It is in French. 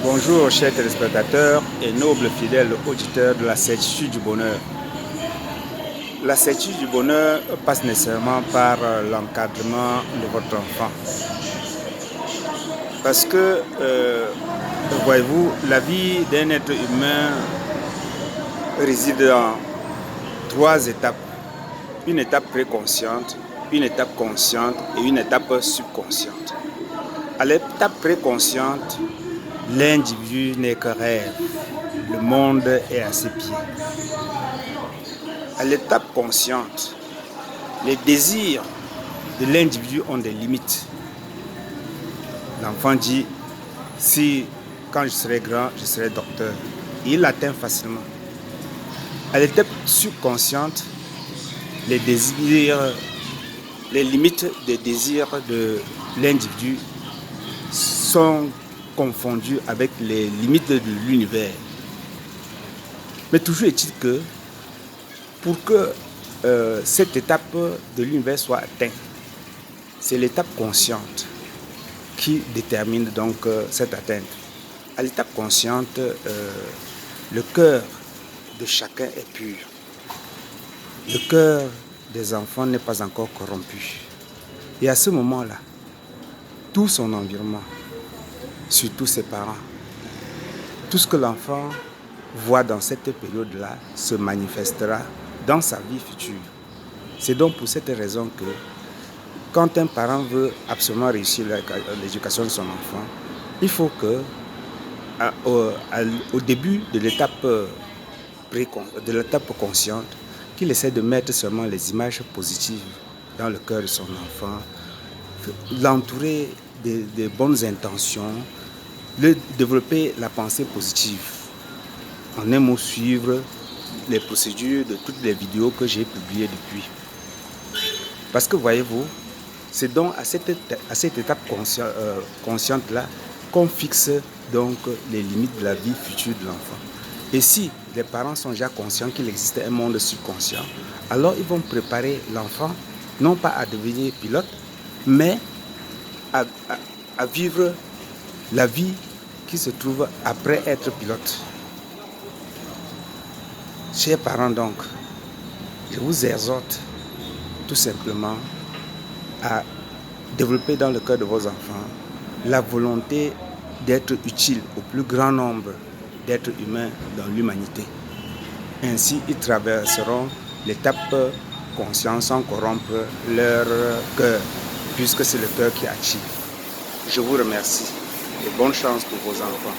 Bonjour chers téléspectateurs et nobles fidèles auditeurs de la certitude du bonheur. La certitude du bonheur passe nécessairement par l'encadrement de votre enfant. Parce que, voyez-vous, la vie d'un être humain réside dans trois étapes. Une étape préconsciente, une étape consciente et une étape subconsciente. À l'étape préconsciente, l'individu n'est que rêve. Le monde est à ses pieds. À l'étape consciente, les désirs de l'individu ont des limites. L'enfant dit, si quand je serai grand, je serai docteur. Et il l'atteint facilement. À l'étape subconsciente, les limites des désirs de l'individu sont confondues avec les limites de l'univers. Mais toujours est-il que pour que cette étape de l'univers soit atteinte, c'est l'étape consciente qui détermine donc cette atteinte. À l'étape consciente, le cœur de chacun est pur. Le cœur des enfants n'est pas encore corrompu. Et à ce moment-là, tout son environnement, surtout ses parents, tout ce que l'enfant voit dans cette période-là se manifestera dans sa vie future. C'est donc pour cette raison que quand un parent veut absolument réussir l'éducation de son enfant, il faut que au début de l'étape consciente, qu'il essaie de mettre seulement les images positives dans le cœur de son enfant, l'entourer de bonnes intentions, développer la pensée positive. En un mot, suivre les procédures de toutes les vidéos que j'ai publiées depuis. Parce que voyez-vous, c'est donc à cette étape consciente-là qu'on fixe donc les limites de la vie future de l'enfant. Et si les parents sont déjà conscients qu'il existe un monde subconscient, alors ils vont préparer l'enfant non pas à devenir pilote, mais à vivre la vie qui se trouve après être pilote. Chers parents donc, je vous exhorte tout simplement à développer dans le cœur de vos enfants la volonté d'être utile au plus grand nombre d'êtres humains dans l'humanité. Ainsi, ils traverseront l'étape conscience sans corrompre leur cœur, puisque c'est le cœur qui attire. Je vous remercie et bonne chance pour vos enfants.